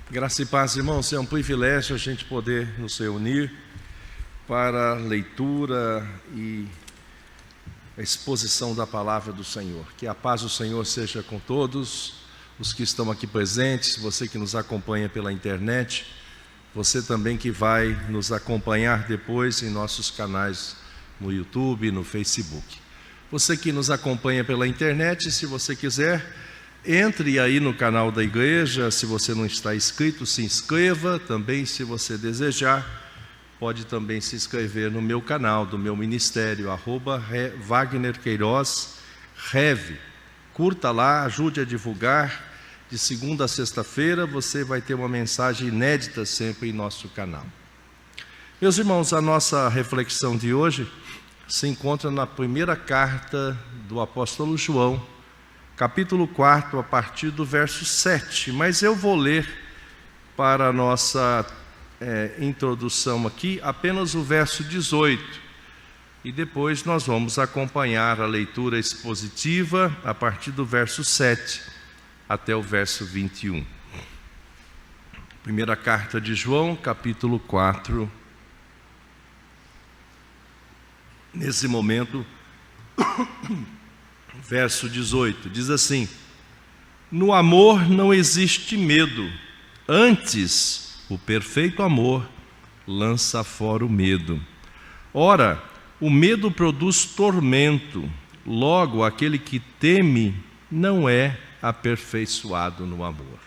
Graça e paz, irmãos, é um privilégio a gente poder nos reunir para a leitura e a exposição da palavra do Senhor. Que a paz do Senhor seja com todos os que estão aqui presentes, você que nos acompanha pela internet, você também que vai nos acompanhar depois em nossos canais no YouTube, no Facebook. Você que nos acompanha pela internet, se você quiser, entre aí no canal da igreja. Se você não está inscrito, se inscreva. Também, se você desejar, pode também se inscrever no meu canal, do meu ministério, @Wagner Queiroz Rev. Curta lá, ajude a divulgar. De segunda a sexta-feira você vai ter uma mensagem inédita sempre em nosso canal. Meus irmãos, a nossa reflexão de hoje se encontra na primeira carta do apóstolo João, capítulo 4, a partir do verso 7. Mas eu vou ler para a nossa introdução aqui apenas o verso 18. E depois nós vamos acompanhar a leitura expositiva a partir do verso 7 até o verso 21. Primeira carta de João, capítulo 4. Nesse momento, verso 18, diz assim: no amor não existe medo, antes o perfeito amor lança fora o medo. Ora, o medo produz tormento, logo aquele que teme não é aperfeiçoado no amor.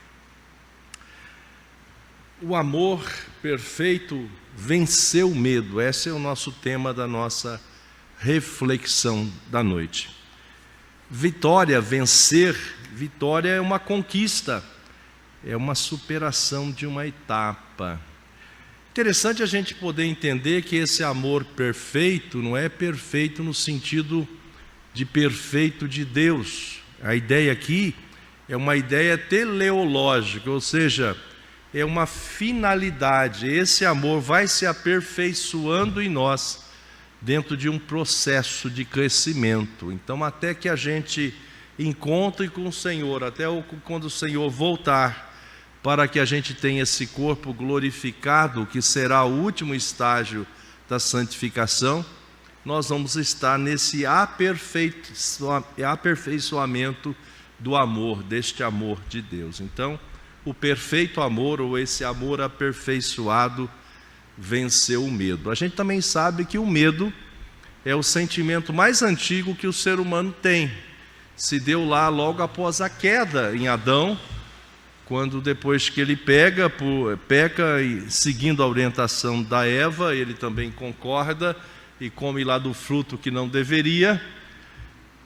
O amor perfeito venceu o medo. Esse é o nosso tema da nossa reflexão da noite. Vitória, vencer, vitória é uma conquista, é uma superação de uma etapa. Interessante a gente poder entender que esse amor perfeito não é perfeito no sentido de perfeito de Deus. A ideia aqui é uma ideia teleológica, ou seja, é uma finalidade. Esse amor vai se aperfeiçoando em nós dentro de um processo de crescimento. Então, até que a gente encontre com o Senhor, até quando o Senhor voltar, para que a gente tenha esse corpo glorificado, que será o último estágio da santificação, nós vamos estar nesse aperfeiçoamento do amor, deste amor de Deus. Então, o perfeito amor, ou esse amor aperfeiçoado, venceu o medo. A gente também sabe que o medo é o sentimento mais antigo que o ser humano tem. Se deu lá logo após a queda em Adão, quando depois que ele peca e seguindo a orientação da Eva, ele também concorda e come lá do fruto que não deveria,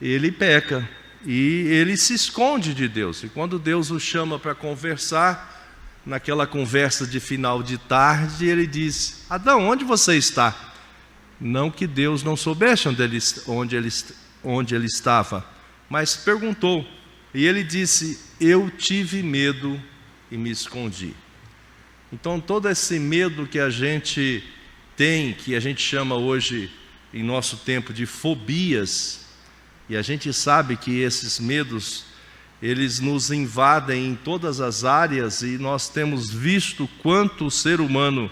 ele peca e ele se esconde de Deus. E quando Deus o chama para conversar, naquela conversa de final de tarde, ele diz: Adão, onde você está? Não que Deus não soubesse onde ele estava, mas perguntou. E ele disse: eu tive medo e me escondi. Então todo esse medo que a gente tem, que a gente chama hoje em nosso tempo de fobias, e a gente sabe que esses medos, eles nos invadem em todas as áreas, e nós temos visto quanto o ser humano,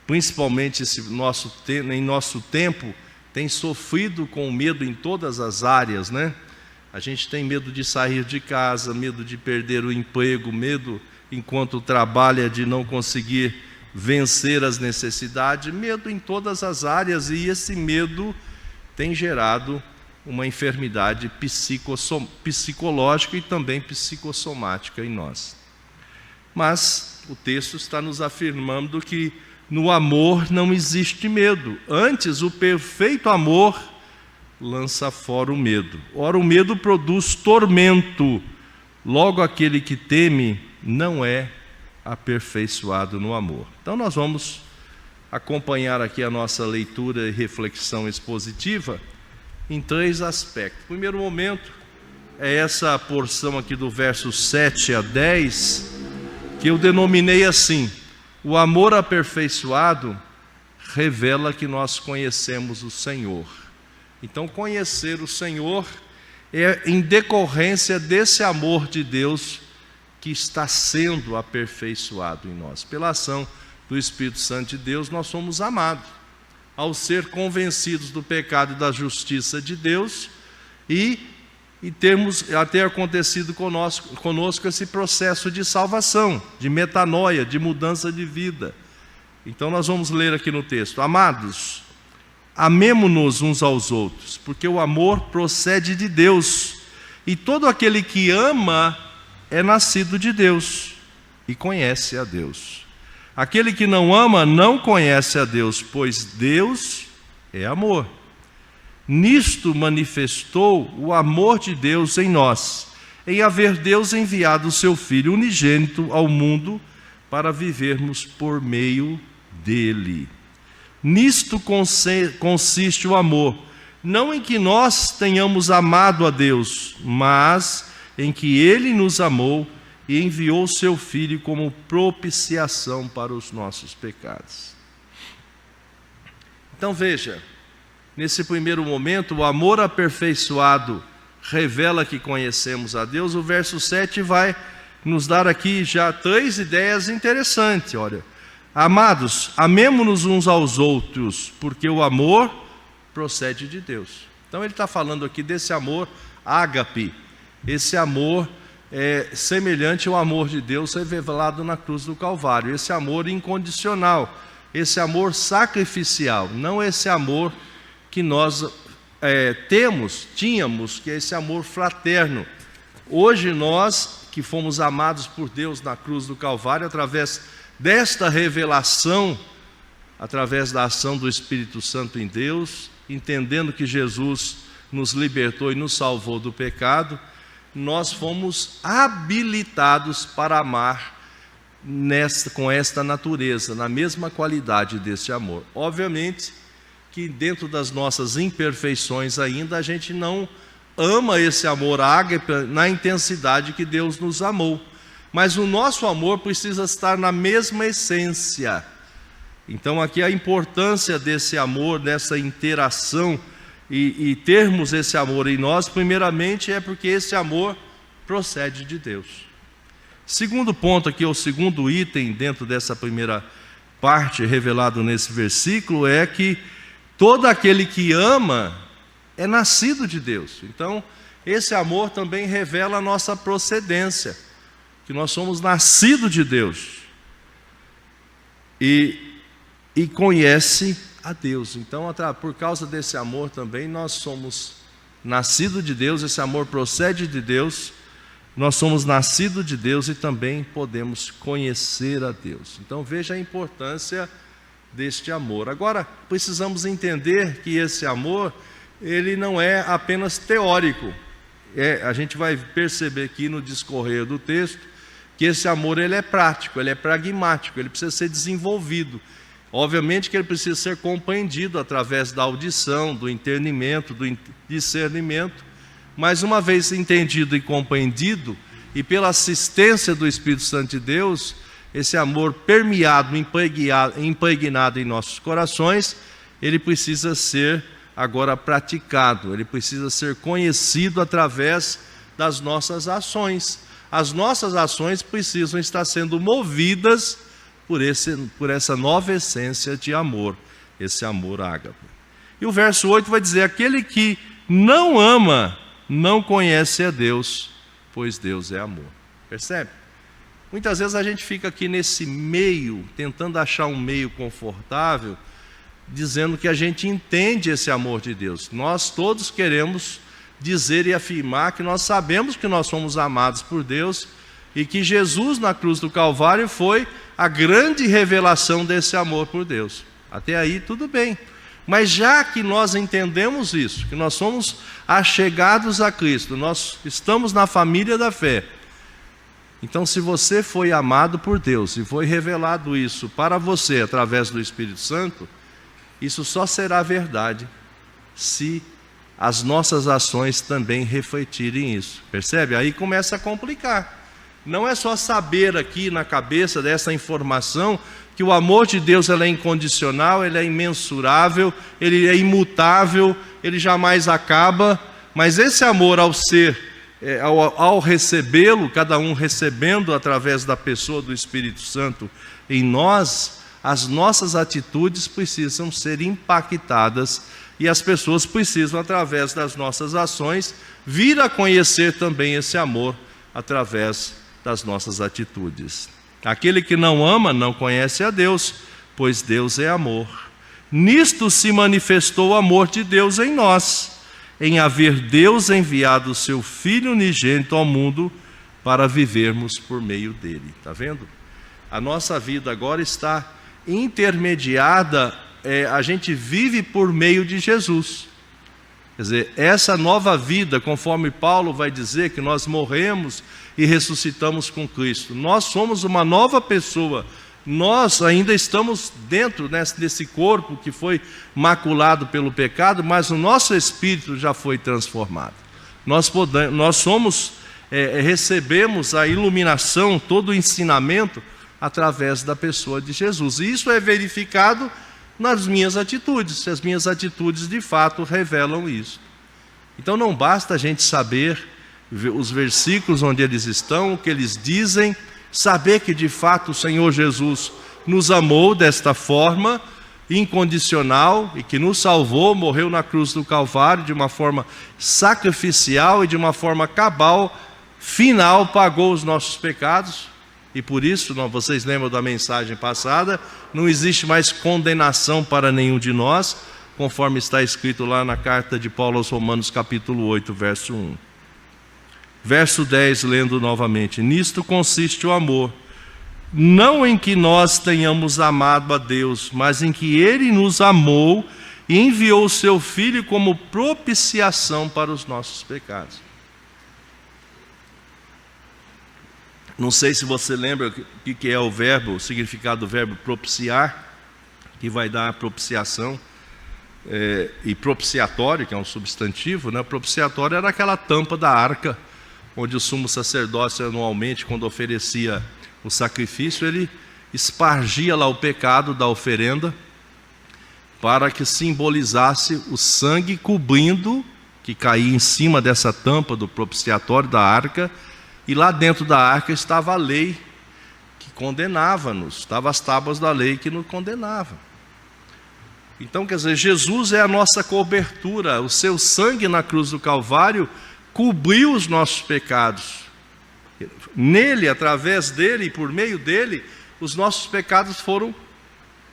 principalmente em nosso tempo, tem sofrido com medo em todas as áreas, né? A gente tem medo de sair de casa, medo de perder o emprego, medo enquanto trabalha de não conseguir vencer as necessidades, medo em todas as áreas, e esse medo tem gerado uma enfermidade psicológica e também psicossomática em nós. Mas o texto está nos afirmando que no amor não existe medo. Antes, o perfeito amor lança fora o medo. Ora, o medo produz tormento. Logo, aquele que teme não é aperfeiçoado no amor. Então, nós vamos acompanhar aqui a nossa leitura e reflexão expositiva em três aspectos. O primeiro momento é essa porção aqui do verso 7 a 10, que eu denominei assim: o amor aperfeiçoado revela que nós conhecemos o Senhor. Então, conhecer o Senhor é em decorrência desse amor de Deus que está sendo aperfeiçoado em nós. Pela ação do Espírito Santo de Deus, nós somos amados. Ao ser convencidos do pecado e da justiça de Deus e ter acontecido conosco esse processo de salvação, de metanoia, de mudança de vida. Então nós vamos ler aqui no texto: amados, amemo-nos uns aos outros, porque o amor procede de Deus, e todo aquele que ama é nascido de Deus e conhece a Deus. Aquele que não ama não conhece a Deus, pois Deus é amor. Nisto manifestou o amor de Deus em nós, em haver Deus enviado o seu Filho unigênito ao mundo para vivermos por meio dele. Nisto consiste o amor, não em que nós tenhamos amado a Deus, mas em que Ele nos amou e enviou o seu Filho como propiciação para os nossos pecados. Então veja, nesse primeiro momento, o amor aperfeiçoado revela que conhecemos a Deus. O verso 7 vai nos dar aqui já 3 ideias interessantes. Olha, amados, amemo-nos uns aos outros, porque o amor procede de Deus. Então ele está falando aqui desse amor ágape, esse amor semelhante ao amor de Deus revelado na cruz do Calvário, esse amor incondicional, esse amor sacrificial, não esse amor que nós tínhamos, que é esse amor fraterno. Hoje nós, que fomos amados por Deus na cruz do Calvário, através desta revelação, através da ação do Espírito Santo em Deus, entendendo que Jesus nos libertou e nos salvou do pecado, nós fomos habilitados para amar com esta natureza, na mesma qualidade desse amor. Obviamente que dentro das nossas imperfeições ainda, a gente não ama esse amor ágape na intensidade que Deus nos amou. Mas o nosso amor precisa estar na mesma essência. Então aqui a importância desse amor, dessa interação, e termos esse amor em nós, primeiramente é porque esse amor procede de Deus. Segundo ponto aqui, o segundo item dentro dessa primeira parte revelado nesse versículo, é que todo aquele que ama é nascido de Deus. Então esse amor também revela a nossa procedência, que nós somos nascidos de Deus e conhece a Deus. Então, por causa desse amor também, nós somos nascidos de Deus, esse amor procede de Deus, nós somos nascidos de Deus e também podemos conhecer a Deus. Então, veja a importância deste amor. Agora, precisamos entender que esse amor, ele não é apenas teórico. A gente vai perceber aqui no discorrer do texto, que esse amor ele é prático, ele é pragmático, ele precisa ser desenvolvido. Obviamente que ele precisa ser compreendido através da audição, do entendimento, do discernimento, mas uma vez entendido e compreendido, e pela assistência do Espírito Santo de Deus, esse amor permeado, impregnado em nossos corações, ele precisa ser agora praticado, ele precisa ser conhecido através das nossas ações. As nossas ações precisam estar sendo movidas por essa nova essência de amor, esse amor ágape. E o verso 8 vai dizer: aquele que não ama, não conhece a Deus, pois Deus é amor. Percebe? Muitas vezes a gente fica aqui nesse meio, tentando achar um meio confortável, dizendo que a gente entende esse amor de Deus. Nós todos queremos dizer e afirmar que nós sabemos que nós somos amados por Deus e que Jesus na cruz do Calvário foi a grande revelação desse amor por Deus. Até aí tudo bem. Mas já que nós entendemos isso, que nós somos achegados a Cristo, nós estamos na família da fé, então se você foi amado por Deus e foi revelado isso para você através do Espírito Santo, isso só será verdade se as nossas ações também refletirem isso. Percebe? Aí começa a complicar. não é só saber aqui na cabeça dessa informação que o amor de Deus é incondicional, ele é imensurável, ele é imutável, ele jamais acaba, mas esse amor ao recebê-lo, cada um recebendo através da pessoa do Espírito Santo em nós, as nossas atitudes precisam ser impactadas e as pessoas precisam, através das nossas ações, vir a conhecer também esse amor através das nossas atitudes. Aquele que não ama não conhece a Deus, pois Deus é amor. Nisto se manifestou o amor de Deus em nós, em haver Deus enviado o seu Filho unigênito ao mundo para vivermos por meio dele. Está vendo? A nossa vida agora está intermediada, a gente vive por meio de Jesus. Quer dizer, essa nova vida, conforme Paulo vai dizer, que nós morremos e ressuscitamos com Cristo. Nós somos uma nova pessoa. Nós ainda estamos dentro desse corpo que foi maculado pelo pecado, mas o nosso espírito já foi transformado. Nós recebemos a iluminação, todo o ensinamento através da pessoa de Jesus. E isso é verificado nas minhas atitudes. As minhas atitudes de fato revelam isso. Então não basta a gente saber os versículos onde eles estão, o que eles dizem, saber que de fato o Senhor Jesus nos amou desta forma incondicional e que nos salvou, morreu na cruz do Calvário de uma forma sacrificial e de uma forma cabal, final, pagou os nossos pecados. E por isso, vocês lembram da mensagem passada, não existe mais condenação para nenhum de nós, conforme está escrito lá na carta de Paulo aos Romanos, capítulo 8, verso 1. Verso 10, lendo novamente: nisto consiste o amor, não em que nós tenhamos amado a Deus, mas em que Ele nos amou e enviou o Seu Filho como propiciação para os nossos pecados. Não sei se você lembra o que é o significado do verbo propiciar, que vai dar a propiciação, e propiciatório, que é um substantivo, né? Propiciatório era aquela tampa da arca, onde o sumo sacerdócio anualmente, quando oferecia o sacrifício, ele espargia lá o pecado da oferenda, para que simbolizasse o sangue cobrindo, que caía em cima dessa tampa do propiciatório da arca, e lá dentro da arca estava a lei que condenava-nos, estavam as tábuas da lei que nos condenavam. Então, quer dizer, Jesus é a nossa cobertura, o seu sangue na cruz do Calvário cobriu os nossos pecados. Nele, através dele e por meio dele, os nossos pecados foram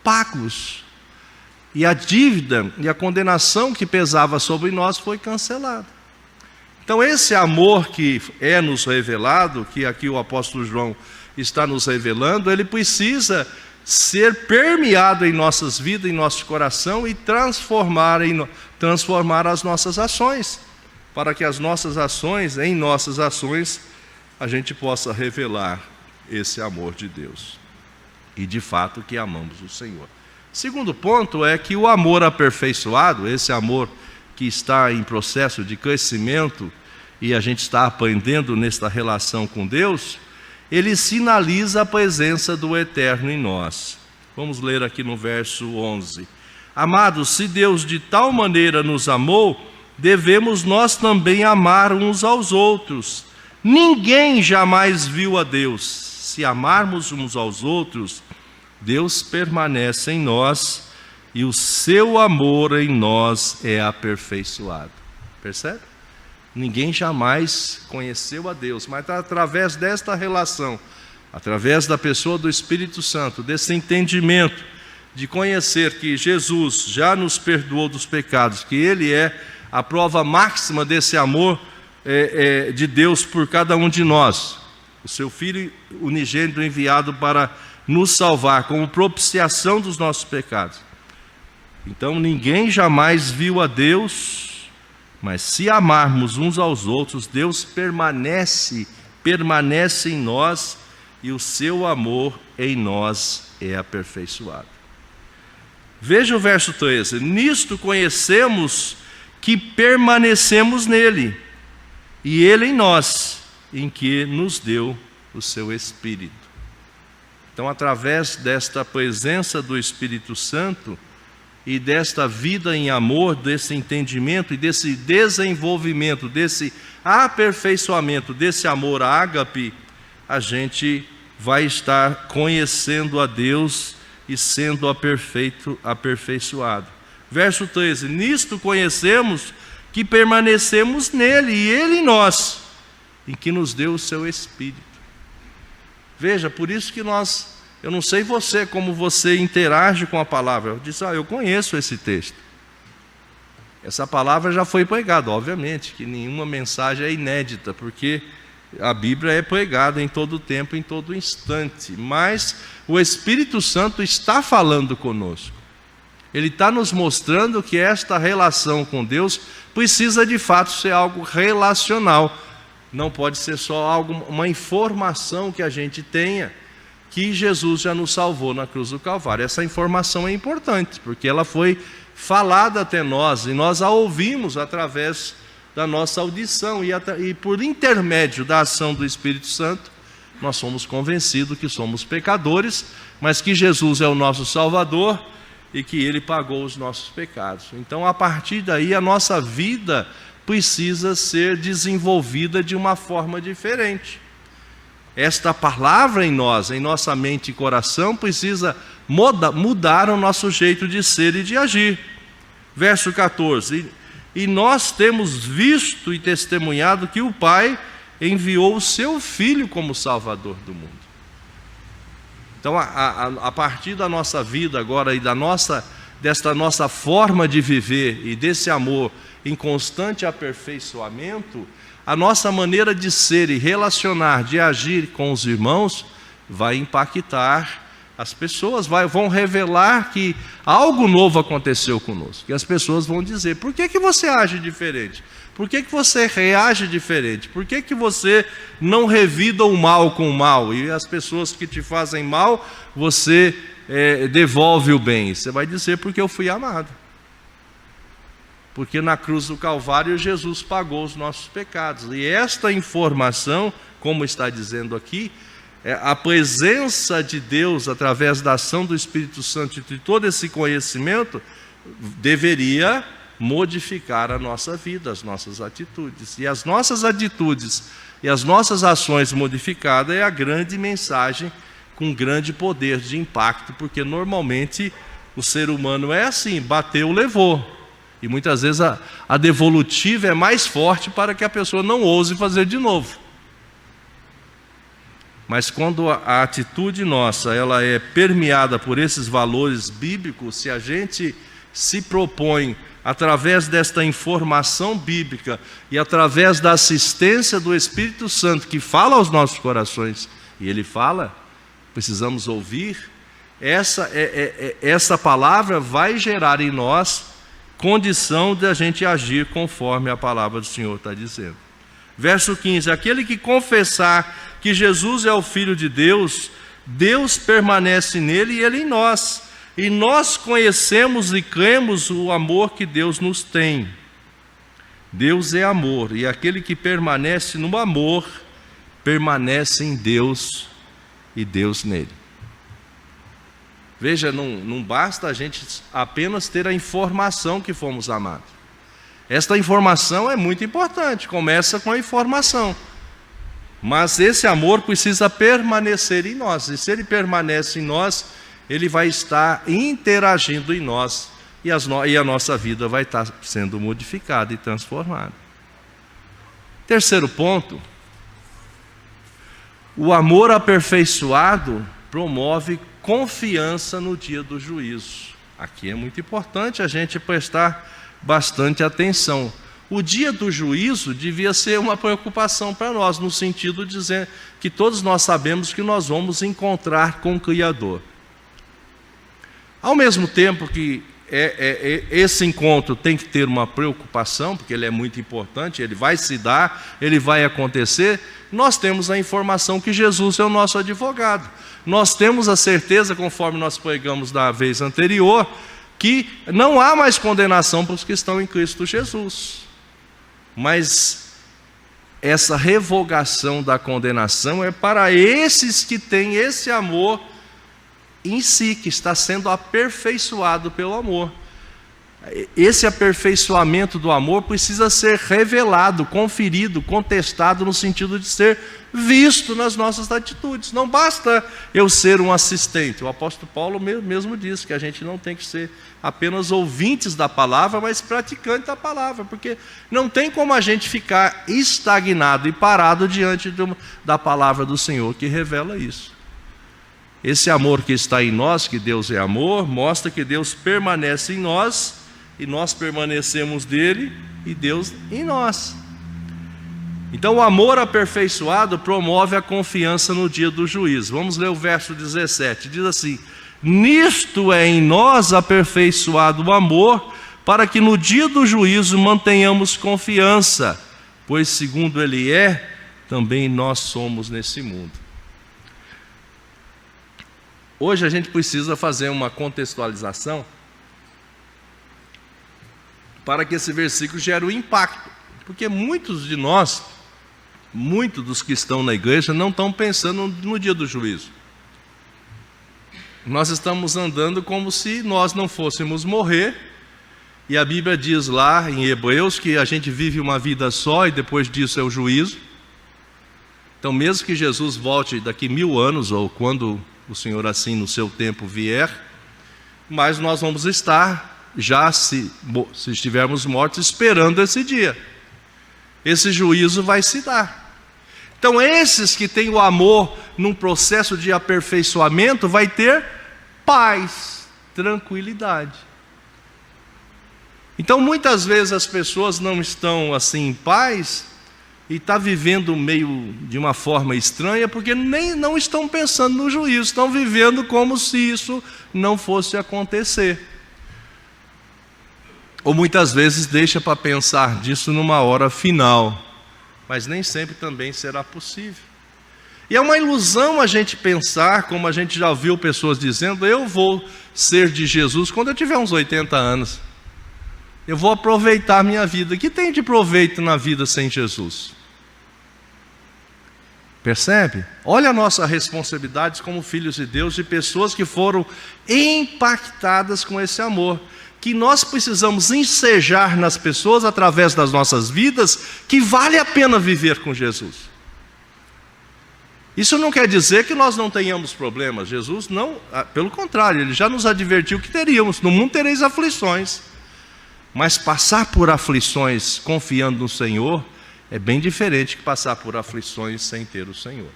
pagos. E a dívida e a condenação que pesava sobre nós foi cancelada. Então esse amor que é nos revelado, que aqui o apóstolo João está nos revelando, ele precisa ser permeado em nossas vidas, em nosso coração e transformar as nossas ações, para que as nossas ações, em nossas ações, a gente possa revelar esse amor de Deus. E de fato que amamos o Senhor. Segundo ponto é que o amor aperfeiçoado, esse amor que está em processo de crescimento e a gente está aprendendo nesta relação com Deus, ele sinaliza a presença do Eterno em nós. Vamos ler aqui no verso 11. Amados, se Deus de tal maneira nos amou, devemos nós também amar uns aos outros. Ninguém jamais viu a Deus. Se amarmos uns aos outros, Deus permanece em nós e o seu amor em nós é aperfeiçoado. Percebe? Ninguém jamais conheceu a Deus, mas através desta relação, através da pessoa do Espírito Santo, desse entendimento de conhecer que Jesus já nos perdoou dos pecados, que Ele é a prova máxima desse amor de Deus por cada um de nós, o seu Filho unigênito enviado para nos salvar como propiciação dos nossos pecados. Então ninguém jamais viu a Deus, mas se amarmos uns aos outros, Deus permanece em nós e o seu amor em nós é aperfeiçoado. Veja o verso 13: nisto conhecemos que permanecemos nele, e ele em nós, em que nos deu o seu Espírito. Então, através desta presença do Espírito Santo e desta vida em amor, desse entendimento e desse desenvolvimento, desse aperfeiçoamento, desse amor ágape, a gente vai estar conhecendo a Deus e sendo aperfeiçoado. Verso 13: nisto conhecemos que permanecemos nele e ele em nós, em que nos deu o seu Espírito. Veja, por isso que eu não sei você, como você interage com a palavra. Eu disse, eu conheço esse texto. Essa palavra já foi pregada, obviamente, que nenhuma mensagem é inédita, porque a Bíblia é pregada em todo tempo, em todo instante. Mas o Espírito Santo está falando conosco. Ele está nos mostrando que esta relação com Deus precisa de fato ser algo relacional. Não pode ser só uma informação que a gente tenha, que Jesus já nos salvou na cruz do Calvário. Essa informação é importante, porque ela foi falada até nós, e nós a ouvimos através da nossa audição, e por intermédio da ação do Espírito Santo, nós somos convencidos que somos pecadores, mas que Jesus é o nosso Salvador, e que Ele pagou os nossos pecados. Então, a partir daí, a nossa vida precisa ser desenvolvida de uma forma diferente. Esta palavra em nós, em nossa mente e coração, precisa mudar o nosso jeito de ser e de agir. Verso 14: e nós temos visto e testemunhado que o Pai enviou o seu Filho como Salvador do mundo. Então, a partir da nossa vida agora e desta nossa forma de viver e desse amor em constante aperfeiçoamento, a nossa maneira de ser e relacionar, de agir com os irmãos, vai impactar as pessoas, vão revelar que algo novo aconteceu conosco. E as pessoas vão dizer, por que você age diferente? Por que você reage diferente? Por que você não revida o mal com o mal? E as pessoas que te fazem mal, você devolve o bem. Você vai dizer, porque eu fui amado. Porque na cruz do Calvário Jesus pagou os nossos pecados. E esta informação, como está dizendo aqui, a presença de Deus através da ação do Espírito Santo e de todo esse conhecimento deveria modificar a nossa vida, as nossas atitudes. E as nossas atitudes e as nossas ações modificadas é a grande mensagem com grande poder de impacto, porque normalmente o ser humano é assim, bateu, levou. E muitas vezes a devolutiva é mais forte para que a pessoa não ouse fazer de novo. Mas quando a atitude nossa ela é permeada por esses valores bíblicos, se a gente se propõe, através desta informação bíblica e através da assistência do Espírito Santo, que fala aos nossos corações, e Ele fala, precisamos ouvir, essa palavra vai gerar em nós condição de a gente agir conforme a palavra do Senhor está dizendo. Verso 15: aquele que confessar que Jesus é o Filho de Deus, Deus permanece nele e ele em nós. E nós conhecemos e cremos o amor que Deus nos tem. Deus é amor, e aquele que permanece no amor, permanece em Deus e Deus nele. Veja, não basta a gente apenas ter a informação que fomos amados. Esta informação é muito importante, começa com a informação. Mas esse amor precisa permanecer em nós, e se ele permanece em nós, ele vai estar interagindo em nós, e a nossa vida vai estar sendo modificada e transformada. Terceiro ponto: o amor aperfeiçoado promove confiança no dia do juízo. Aqui é muito importante a gente prestar bastante atenção. O dia do juízo devia ser uma preocupação para nós, no sentido de dizer que todos nós sabemos que nós vamos encontrar com o Criador. Ao mesmo tempo que esse encontro tem que ter uma preocupação, porque ele é muito importante, ele vai se dar, ele vai acontecer, nós temos a informação que Jesus é o nosso advogado. Nós temos a certeza, conforme nós pregamos na vez anterior, que não há mais condenação para os que estão em Cristo Jesus. Mas essa revogação da condenação é para esses que têm esse amor em si, que está sendo aperfeiçoado pelo amor. Esse aperfeiçoamento do amor precisa ser revelado, conferido, contestado no sentido de ser visto nas nossas atitudes. Não basta eu ser um assistente. O apóstolo Paulo mesmo diz que a gente não tem que ser apenas ouvintes da palavra, mas praticantes da palavra, porque não tem como a gente ficar estagnado e parado diante da palavra do Senhor, que revela isso. Esse amor que está em nós, que Deus é amor, mostra que Deus permanece em nós, e nós permanecemos nele, e Deus em nós. Então o amor aperfeiçoado promove a confiança no dia do juízo. Vamos ler o verso 17, diz assim: nisto é em nós aperfeiçoado o amor, para que no dia do juízo mantenhamos confiança, pois segundo ele é, também nós somos nesse mundo. Hoje a gente precisa fazer uma contextualização para que esse versículo gere um impacto, porque muitos de nós, muitos dos que estão na igreja, não estão pensando no dia do juízo. Nós estamos andando como se nós não fôssemos morrer, e a Bíblia diz lá em Hebreus que a gente vive uma vida só e depois disso é o juízo. Então mesmo que Jesus volte daqui 1000 anos, ou quando o Senhor assim no seu tempo vier, mas nós vamos estar já, se estivermos mortos, esperando esse dia. Esse juízo vai se dar. Então esses que têm o amor num processo de aperfeiçoamento vai ter paz, tranquilidade. Então muitas vezes as pessoas não estão assim em paz e estão vivendo meio de uma forma estranha, porque não estão pensando no juízo, estão vivendo como se isso não fosse acontecer. Ou muitas vezes deixa para pensar disso numa hora final, mas nem sempre também será possível. E é uma ilusão a gente pensar, como a gente já ouviu pessoas dizendo: eu vou ser de Jesus quando eu tiver uns 80 anos. Eu vou aproveitar a minha vida. O que tem de proveito na vida sem Jesus? Percebe? Olha a nossa responsabilidade como filhos de Deus, de pessoas que foram impactadas com esse amor, que nós precisamos ensejar nas pessoas, através das nossas vidas, que vale a pena viver com Jesus. Isso não quer dizer que nós não tenhamos problemas. Jesus não, pelo contrário, Ele já nos advertiu que teríamos. No mundo tereis aflições. Mas passar por aflições confiando no Senhor é bem diferente que passar por aflições sem ter o Senhor.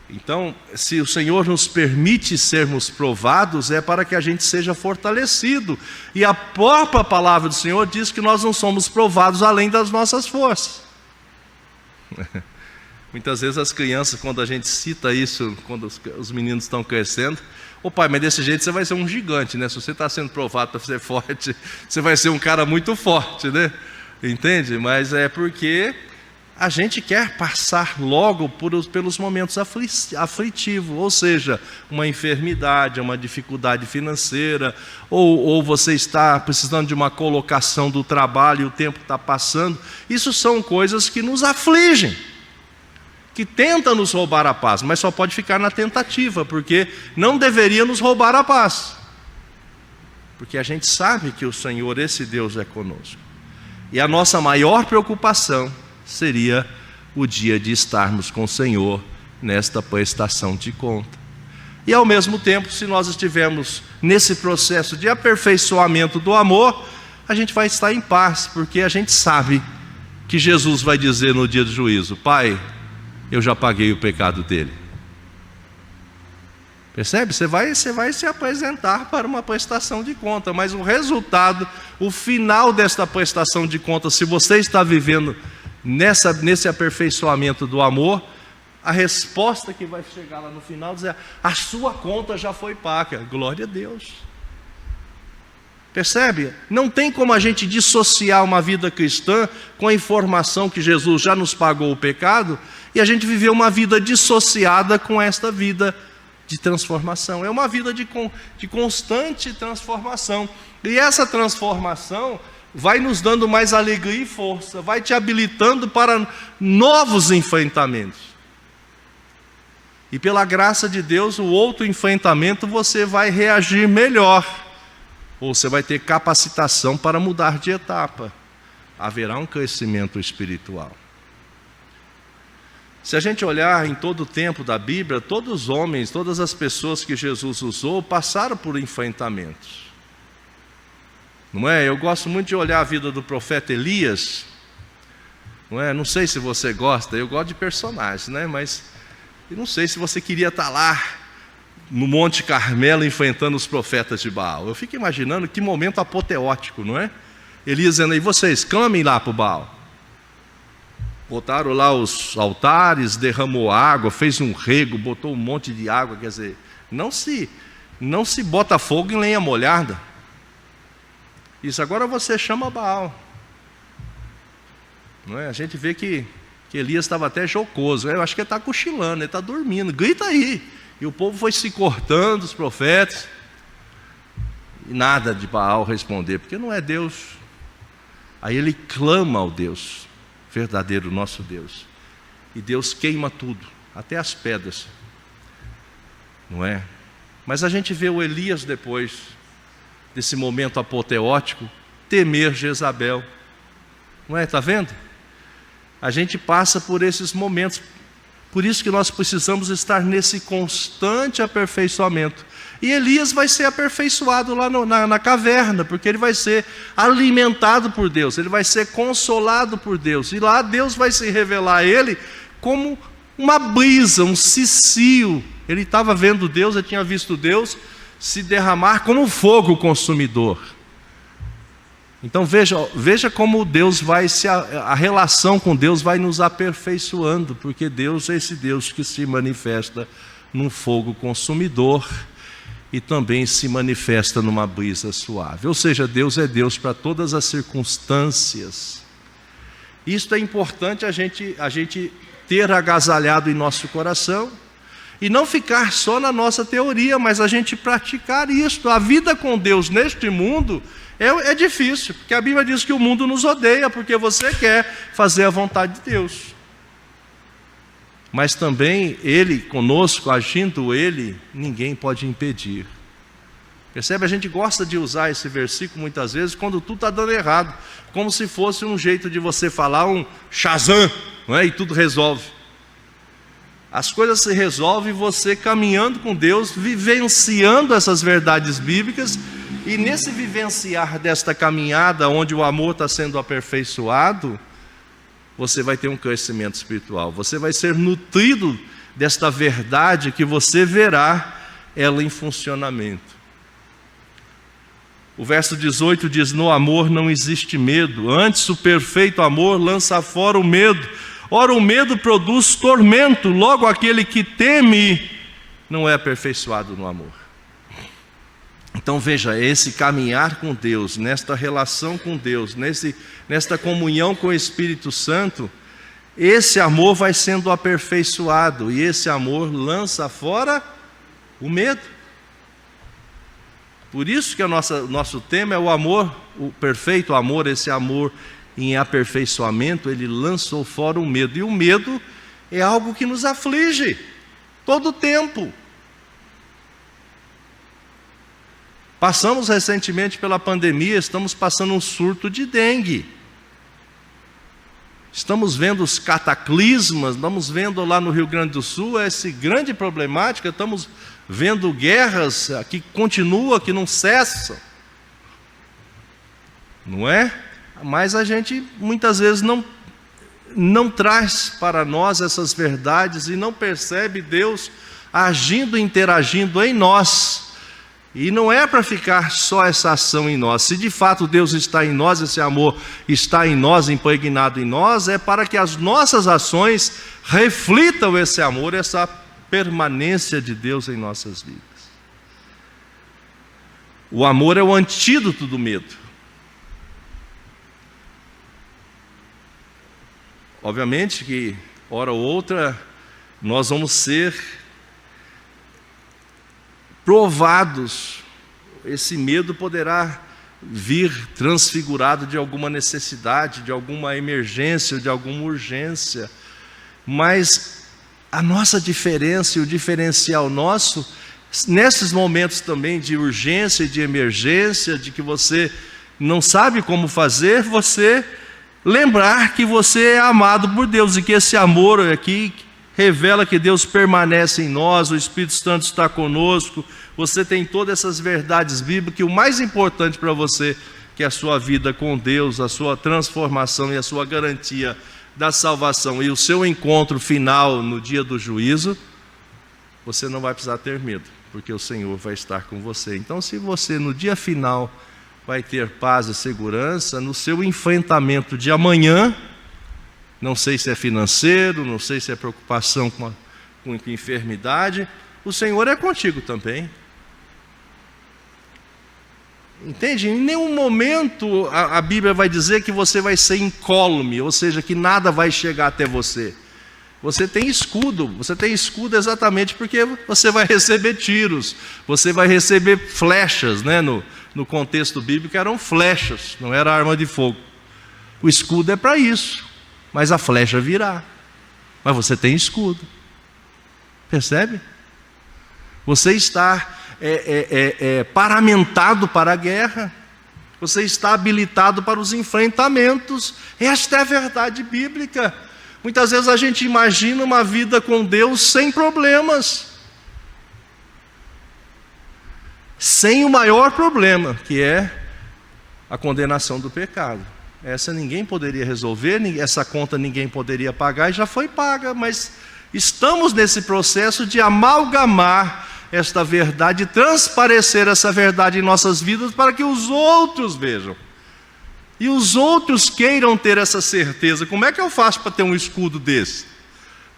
Então, se o Senhor nos permite sermos provados, é para que a gente seja fortalecido. E a própria palavra do Senhor diz que nós não somos provados além das nossas forças. Muitas vezes as crianças, quando a gente cita isso, quando os meninos estão crescendo: ô pai, mas desse jeito você vai ser um gigante, né? Se você está sendo provado para ser forte, você vai ser um cara muito forte, né? Entende? Mas é porque a gente quer passar logo pelos momentos aflitivos, ou seja, uma enfermidade, uma dificuldade financeira, ou você está precisando de uma colocação do trabalho e o tempo está passando. Isso são coisas que nos afligem, que tentam nos roubar a paz, mas só pode ficar na tentativa, porque não deveria nos roubar a paz, porque a gente sabe que o Senhor, esse Deus, é conosco. E a nossa maior preocupação seria o dia de estarmos com o Senhor nesta prestação de conta. E ao mesmo tempo, se nós estivermos nesse processo de aperfeiçoamento do amor, a gente vai estar em paz, porque a gente sabe que Jesus vai dizer no dia do juízo: Pai, eu já paguei o pecado dele. Percebe? Você vai se apresentar para uma prestação de conta, mas o resultado, o final desta prestação de conta, se você está vivendo nesse aperfeiçoamento do amor, a resposta que vai chegar lá no final dizer: a sua conta já foi paga. Glória a Deus. Percebe? Não tem como a gente dissociar uma vida cristã com a informação que Jesus já nos pagou o pecado e a gente viver uma vida dissociada com esta vida de transformação. É uma vida de constante transformação. E essa transformação vai nos dando mais alegria e força, vai te habilitando para novos enfrentamentos. E pela graça de Deus, o outro enfrentamento você vai reagir melhor, ou você vai ter capacitação para mudar de etapa. Haverá um crescimento espiritual. Se a gente olhar em todo o tempo da Bíblia, todos os homens, todas as pessoas que Jesus usou passaram por enfrentamentos. Não é? Eu gosto muito de olhar a vida do profeta Elias. Não é? Não sei se você gosta, eu gosto de personagens, né? Mas eu não sei se você queria estar lá no Monte Carmelo enfrentando os profetas de Baal. Eu fico imaginando que momento apoteótico, não é? Elias dizendo aí, vocês clamem lá para o Baal. Botaram lá os altares, derramou água, fez um rego, botou um monte de água. Quer dizer, não se bota fogo em lenha molhada. Isso agora você chama Baal. Não é? A gente vê que Elias estava até jocoso. Eu acho que ele está cochilando, ele está dormindo. Grita aí. E o povo foi se cortando, os profetas. E nada de Baal responder, porque não é Deus. Aí ele clama ao Deus verdadeiro, nosso Deus. E Deus queima tudo, até as pedras. Não é? Mas a gente vê o Elias depois desse momento apoteótico temer Jezabel. Não é? Está vendo? A gente passa por esses momentos. Por isso que nós precisamos estar nesse constante aperfeiçoamento. E Elias vai ser aperfeiçoado lá na caverna, porque ele vai ser alimentado por Deus, ele vai ser consolado por Deus. E lá Deus vai se revelar a ele como uma brisa, um cicio. Ele estava vendo Deus, ele tinha visto Deus se derramar como um fogo consumidor. Então veja como Deus vai a relação com Deus vai nos aperfeiçoando, porque Deus é esse Deus que se manifesta num fogo consumidor e também se manifesta numa brisa suave. Ou seja, Deus é Deus para todas as circunstâncias. Isto é importante a gente ter agasalhado em nosso coração e não ficar só na nossa teoria, mas a gente praticar isto. A vida com Deus neste mundo é difícil, porque a Bíblia diz que o mundo nos odeia, porque você quer fazer a vontade de Deus. Mas também Ele conosco, agindo Ele, ninguém pode impedir. Percebe? A gente gosta de usar esse versículo muitas vezes quando tudo está dando errado, como se fosse um jeito de você falar um Shazam, não é? E tudo resolve. As coisas se resolvem você caminhando com Deus, vivenciando essas verdades bíblicas. E nesse vivenciar desta caminhada, onde o amor está sendo aperfeiçoado, você vai ter um crescimento espiritual. Você vai ser nutrido desta verdade que você verá ela em funcionamento. O verso 18 diz: no amor não existe medo, antes o perfeito amor lança fora o medo. Ora, o medo produz tormento, logo aquele que teme não é aperfeiçoado no amor. Então veja, esse caminhar com Deus, nesta relação com Deus, nesta comunhão com o Espírito Santo, esse amor vai sendo aperfeiçoado, e esse amor lança fora o medo. Por isso que o nosso tema é o amor, o perfeito amor, esse amor em aperfeiçoamento, ele lançou fora o medo. E o medo é algo que nos aflige todo o tempo. Passamos recentemente pela pandemia, estamos passando um surto de dengue. Estamos vendo os cataclismas, estamos vendo lá no Rio Grande do Sul essa grande problemática, estamos vendo guerras que continuam, que não cessam. Não é? Mas a gente muitas vezes não traz para nós essas verdades e não percebe Deus agindo e interagindo em nós. E não é para ficar só essa ação em nós. Se de fato Deus está em nós, esse amor está em nós, impregnado em nós, é para que as nossas ações reflitam esse amor, essa permanência de Deus em nossas vidas. O amor é o antídoto do medo. Obviamente que, hora ou outra, nós vamos ser provados. Esse medo poderá vir transfigurado de alguma necessidade, de alguma emergência, de alguma urgência. Mas a nossa diferença e o diferencial nosso, nesses momentos também de urgência e de emergência, de que você não sabe como fazer, você lembrar que você é amado por Deus e que esse amor aqui revela que Deus permanece em nós, o Espírito Santo está conosco, você tem todas essas verdades bíblicas, e o mais importante para você, que é a sua vida com Deus, a sua transformação e a sua garantia da salvação e o seu encontro final no dia do juízo, você não vai precisar ter medo, porque o Senhor vai estar com você. Então, se você no dia final vai ter paz e segurança, no seu enfrentamento de amanhã, não sei se é financeiro, não sei se é preocupação com enfermidade, o Senhor é contigo também. Entende? Em nenhum momento a Bíblia vai dizer que você vai ser incólume, ou seja, que nada vai chegar até você. Você tem escudo exatamente porque você vai receber tiros, você vai receber flechas, né? No contexto bíblico eram flechas, não era arma de fogo. O escudo é para isso, mas a flecha virá. Mas você tem escudo, percebe? Você está paramentado para a guerra, você está habilitado para os enfrentamentos. Esta é a verdade bíblica. Muitas vezes a gente imagina uma vida com Deus sem problemas, sem o maior problema, que é a condenação do pecado. Essa ninguém poderia resolver, essa conta ninguém poderia pagar, e já foi paga, mas estamos nesse processo de amalgamar esta verdade, transparecer essa verdade em nossas vidas para que os outros vejam. E os outros queiram ter essa certeza. Como é que eu faço para ter um escudo desse?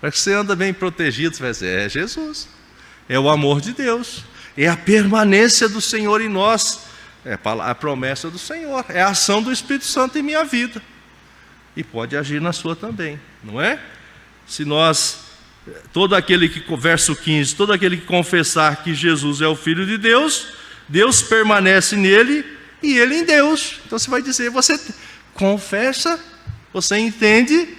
Para que você anda bem protegido, você vai dizer, é Jesus, é o amor de Deus, é a permanência do Senhor em nós, é a promessa do Senhor, é a ação do Espírito Santo em minha vida. E pode agir na sua também, não é? Se nós... Todo aquele que, verso 15, todo aquele que confessar que Jesus é o Filho de Deus, Deus permanece nele e ele em Deus. Então você vai dizer, você confessa, você entende.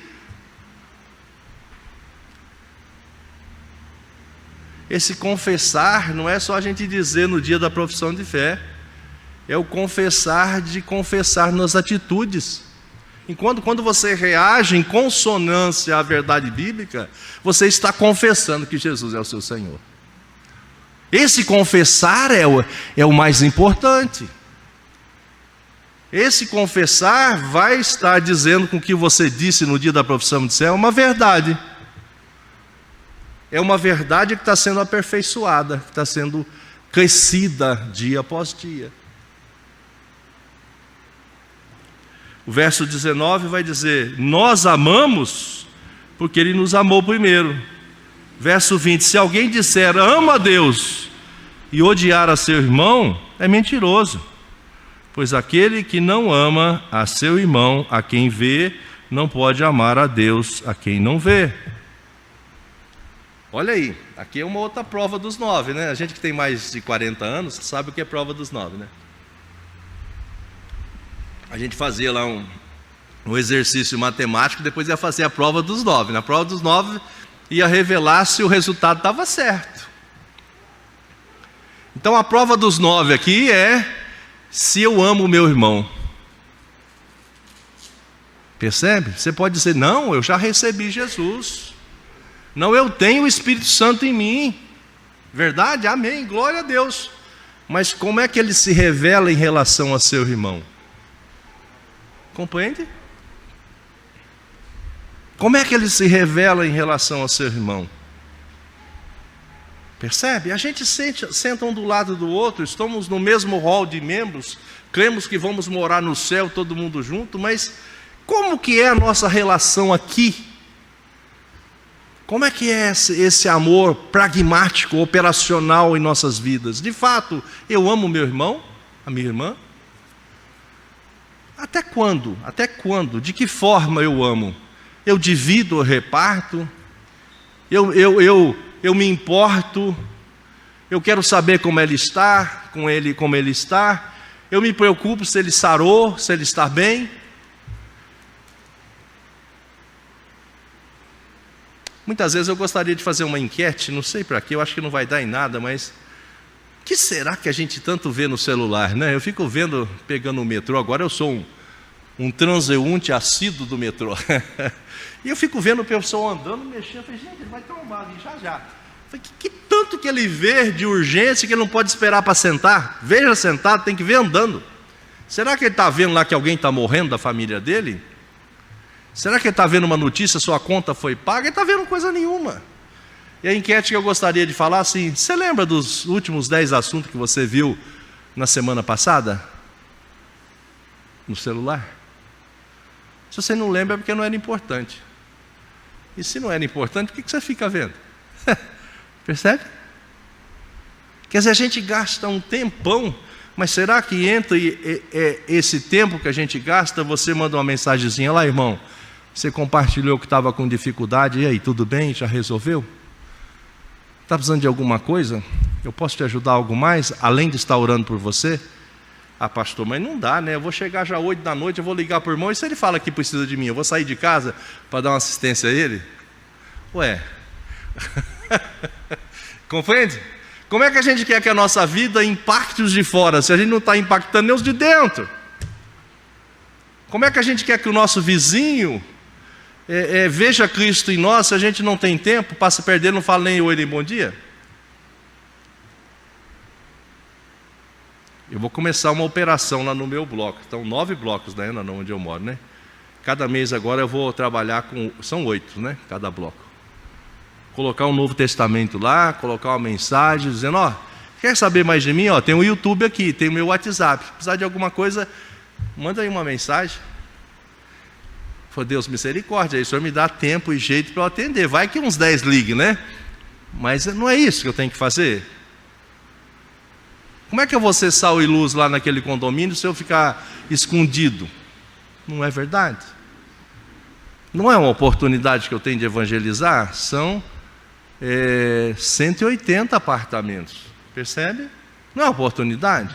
Esse confessar não é só a gente dizer no dia da profissão de fé, é o confessar de confessar nas atitudes. Enquanto quando você reage em consonância à verdade bíblica, você está confessando que Jesus é o seu Senhor. Esse confessar é o mais importante. Esse confessar vai estar dizendo com o que você disse no dia da profissão de fé, é uma verdade. É uma verdade que está sendo aperfeiçoada, que está sendo crescida dia após dia. O verso 19 vai dizer, nós amamos porque Ele nos amou primeiro. Verso 20, se alguém disser, ama a Deus, e odiar a seu irmão, é mentiroso. Pois aquele que não ama a seu irmão, a quem vê, não pode amar a Deus, a quem não vê. Olha aí, aqui é uma outra prova dos 9, né? A gente que tem mais de 40 anos, sabe o que é prova dos 9, né? A gente fazia lá um exercício matemático, depois ia fazer a prova dos 9. Na prova dos 9 ia revelar se o resultado estava certo. Então a prova dos 9 aqui é se eu amo o meu irmão. Percebe? Você pode dizer, não, eu já recebi Jesus. Não, eu tenho o Espírito Santo em mim. Verdade? Amém, glória a Deus. Mas como é que ele se revela em relação a seu irmão? Compreende? Como é que ele se revela em relação ao seu irmão? Percebe? A gente senta um do lado do outro, estamos no mesmo hall de membros, cremos que vamos morar no céu todo mundo junto, mas como que é a nossa relação aqui? Como é que é esse amor pragmático, operacional em nossas vidas? De fato, eu amo meu irmão, a minha irmã? Até quando? Até quando? De que forma eu amo? Eu divido, eu reparto? Eu me importo? Eu quero saber como ele está, com ele como ele está? Eu me preocupo se ele sarou, se ele está bem. Muitas vezes eu gostaria de fazer uma enquete, não sei para quê, eu acho que não vai dar em nada, mas o que será que a gente tanto vê no celular, né? Eu fico vendo, pegando o metrô, agora eu sou um transeunte assíduo do metrô. E eu fico vendo o pessoal andando, mexendo, eu falei, gente, ele vai trombar ali já. Eu falei, que tanto que ele vê de urgência que ele não pode esperar para sentar? Veja sentado, tem que ver andando. Será que ele está vendo lá que alguém está morrendo da família dele? Será que ele está vendo uma notícia, sua conta foi paga? Ele está vendo coisa nenhuma. E a enquete que eu gostaria de falar assim, você lembra dos últimos 10 assuntos que você viu na semana passada? No celular? Se você não lembra é porque não era importante. E se não era importante, por que você fica vendo? Percebe? Quer dizer, a gente gasta um tempão, mas será que entre esse tempo que a gente gasta, você manda uma mensagenzinha lá, irmão? Você compartilhou que estava com dificuldade, e aí, tudo bem? Já resolveu? Está precisando de alguma coisa? Eu posso te ajudar algo mais, além de estar orando por você? Ah, pastor, mas não dá, né? Eu vou chegar já 8 da noite, eu vou ligar para o irmão, e se ele fala que precisa de mim, eu vou sair de casa para dar uma assistência a ele? Ué, compreende? Como é que a gente quer que a nossa vida impacte os de fora, se a gente não está impactando nem os de dentro? Como é que a gente quer que o nosso vizinho veja Cristo em nós, se a gente não tem tempo, passa a perder, não fala nem oi nem bom dia? Eu vou começar uma operação lá no meu bloco, então 9 blocos, né, onde eu moro, né? Cada mês agora eu vou trabalhar com, são 8, né, cada bloco. Colocar um Novo Testamento lá, colocar uma mensagem dizendo, ó, quer saber mais de mim? Ó, tem o YouTube aqui, tem o meu WhatsApp, se precisar de alguma coisa, manda aí uma mensagem. Falei, Deus, misericórdia, aí o Senhor me dá tempo e jeito para eu atender. Vai que uns 10 liguem, né? Mas não é isso que eu tenho que fazer. Como é que eu vou ser sal e luz lá naquele condomínio se eu ficar escondido? Não é verdade? Não é uma oportunidade que eu tenho de evangelizar? São 180 apartamentos. Percebe? Não é uma oportunidade?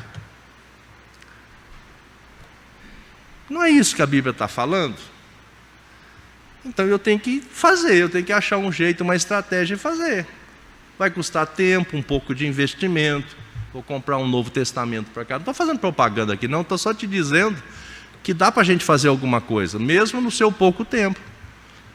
Não é isso que a Bíblia está falando? Então eu tenho que fazer, eu tenho que achar um jeito, uma estratégia de fazer. Vai custar tempo, um pouco de investimento. Vou comprar um Novo Testamento para cá. Não estou fazendo propaganda aqui, não. Estou só te dizendo que dá para a gente fazer alguma coisa, mesmo no seu pouco tempo.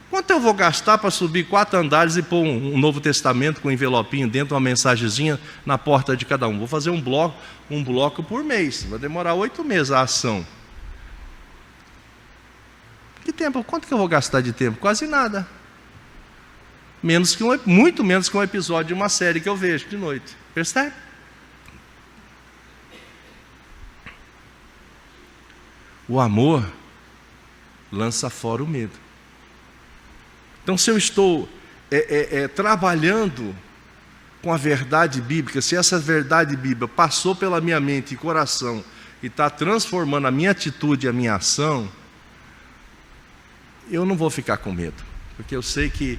Quanto eu vou gastar para subir 4 andares e pôr um Novo Testamento com um envelopinho dentro, uma mensagenzinha na porta de cada um? Vou fazer um bloco por mês. Vai demorar 8 meses a ação. Que tempo? Quanto que eu vou gastar de tempo? Quase nada. Muito menos que um episódio de uma série que eu vejo de noite. Percebe? O amor lança fora o medo. Então, se eu estou trabalhando com a verdade bíblica, se essa verdade bíblica passou pela minha mente e coração e está transformando a minha atitude e a minha ação, eu não vou ficar com medo, porque eu sei que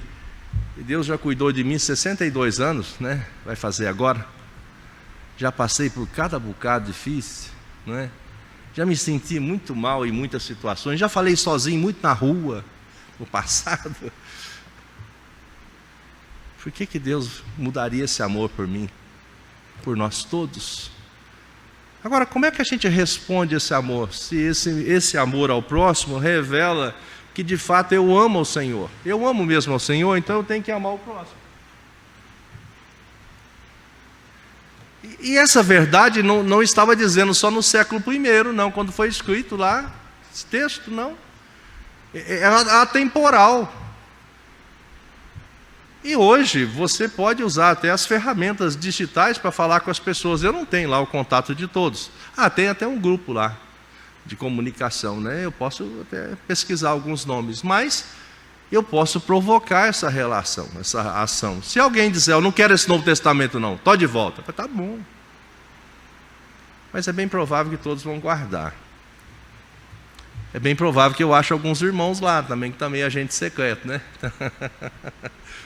Deus já cuidou de mim 62 anos, né? Vai fazer agora. Já passei por cada bocado difícil, né? Já me senti muito mal em muitas situações, já falei sozinho muito na rua, no passado. Por que Deus mudaria esse amor por mim, por nós todos? Agora, como é que a gente responde esse amor? Se esse amor ao próximo revela que de fato eu amo ao Senhor. Eu amo mesmo ao Senhor, então eu tenho que amar o próximo. E essa verdade não estava dizendo só no século I, não, quando foi escrito lá, esse texto, não. É atemporal. E hoje você pode usar até as ferramentas digitais para falar com as pessoas. Eu não tenho lá o contato de todos. Tem até um grupo lá de comunicação, né? Eu posso até pesquisar alguns nomes, mas eu posso provocar essa relação, essa ação. Se alguém dizer, eu não quero esse Novo Testamento não, estou de volta, tá bom. Mas é bem provável que todos vão guardar. É bem provável que eu ache alguns irmãos lá também, que também é agente secreto, né?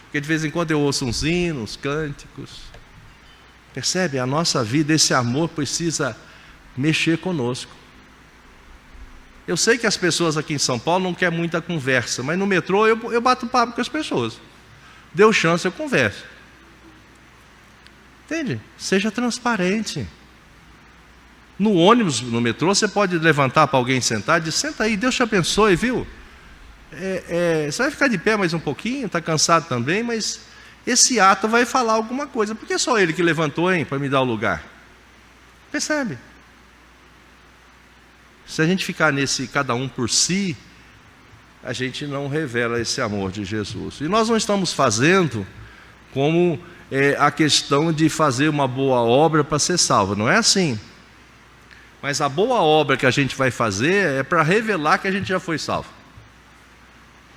Porque de vez em quando eu ouço uns hinos, uns cânticos. Percebe? A nossa vida, esse amor precisa mexer conosco. Eu sei que as pessoas aqui em São Paulo não querem muita conversa, mas no metrô eu bato papo com as pessoas. Deu chance, eu converso. Entende? Seja transparente. No ônibus, no metrô, você pode levantar para alguém sentar e dizer: senta aí, Deus te abençoe, viu? Você vai ficar de pé mais um pouquinho, está cansado também, mas esse ato vai falar alguma coisa. Por que só ele que levantou, hein, para me dar o lugar? Percebe? Se a gente ficar nesse cada um por si, a gente não revela esse amor de Jesus. E nós não estamos fazendo como a questão de fazer uma boa obra para ser salvo. Não é assim. Mas a boa obra que a gente vai fazer é para revelar que a gente já foi salvo.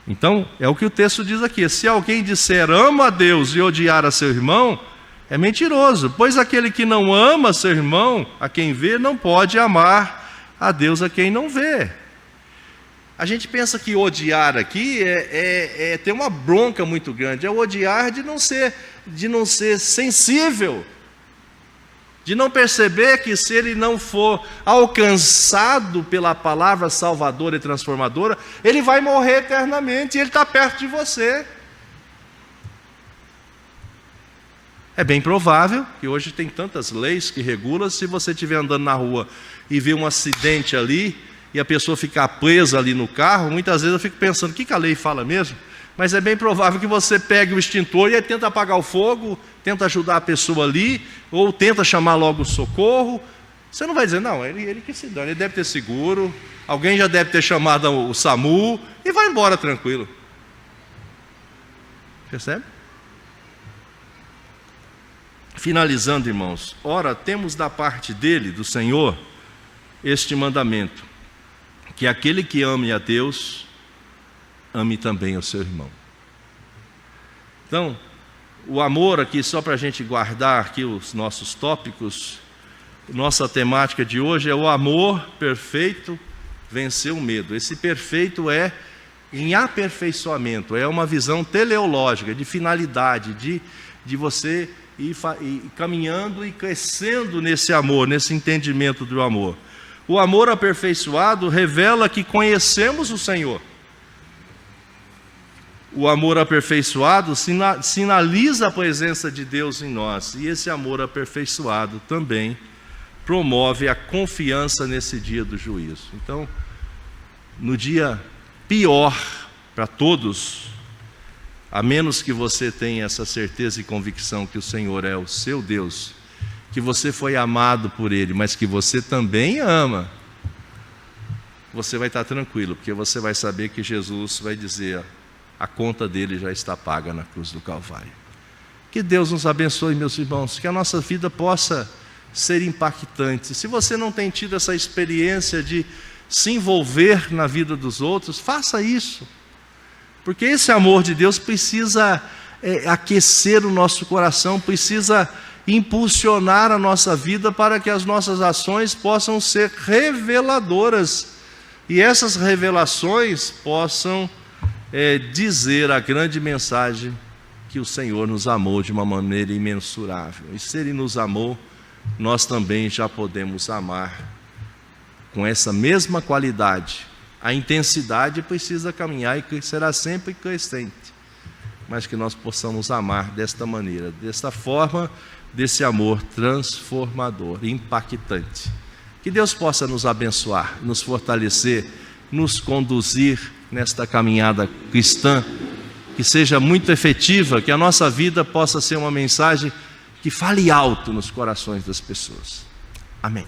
Então, é o que o texto diz aqui: se alguém disser ama a Deus e odiar a seu irmão, é mentiroso, pois aquele que não ama seu irmão, a quem vê, não pode amar a Deus a quem não vê. A gente pensa que odiar aqui é ter uma bronca muito grande, é o odiar de não ser sensível, de não perceber que se ele não for alcançado pela palavra salvadora e transformadora, ele vai morrer eternamente e ele está perto de você. É bem provável que hoje tem tantas leis que regulam, se você estiver andando na rua e ver um acidente ali, e a pessoa ficar presa ali no carro, muitas vezes eu fico pensando: o que a lei fala mesmo? Mas é bem provável que você pegue o extintor e aí tenta apagar o fogo, tenta ajudar a pessoa ali, ou tenta chamar logo o socorro. Você não vai dizer: não, ele que se dane, ele deve ter seguro, alguém já deve ter chamado o SAMU, e vai embora tranquilo. Percebe? Finalizando, irmãos, ora, temos da parte dele, do Senhor, este mandamento: que aquele que ame a Deus, ame também o seu irmão. Então, o amor aqui, só para a gente guardar aqui os nossos tópicos, nossa temática de hoje é o amor perfeito vencer o medo. Esse perfeito é em aperfeiçoamento, é uma visão teleológica, de finalidade, de você ir caminhando e crescendo nesse amor, nesse entendimento do amor. O amor aperfeiçoado revela que conhecemos o Senhor. O amor aperfeiçoado sinaliza a presença de Deus em nós. E esse amor aperfeiçoado também promove a confiança nesse dia do juízo. Então, no dia pior para todos, a menos que você tenha essa certeza e convicção que o Senhor é o seu Deus, que você foi amado por Ele, mas que você também ama, você vai estar tranquilo, porque você vai saber que Jesus vai dizer: a conta dele já está paga na cruz do Calvário. Que Deus nos abençoe, meus irmãos, que a nossa vida possa ser impactante. Se você não tem tido essa experiência de se envolver na vida dos outros, faça isso, porque esse amor de Deus precisa aquecer o nosso coração, precisa impulsionar a nossa vida para que as nossas ações possam ser reveladoras, e essas revelações possam dizer a grande mensagem que o Senhor nos amou de uma maneira imensurável. E se Ele nos amou, nós também já podemos amar com essa mesma qualidade. A intensidade precisa caminhar e será sempre crescente, mas que nós possamos amar desta maneira, desta forma, desse amor transformador, impactante. Que Deus possa nos abençoar, nos fortalecer, nos conduzir nesta caminhada cristã, que seja muito efetiva, que a nossa vida possa ser uma mensagem que fale alto nos corações das pessoas. Amém.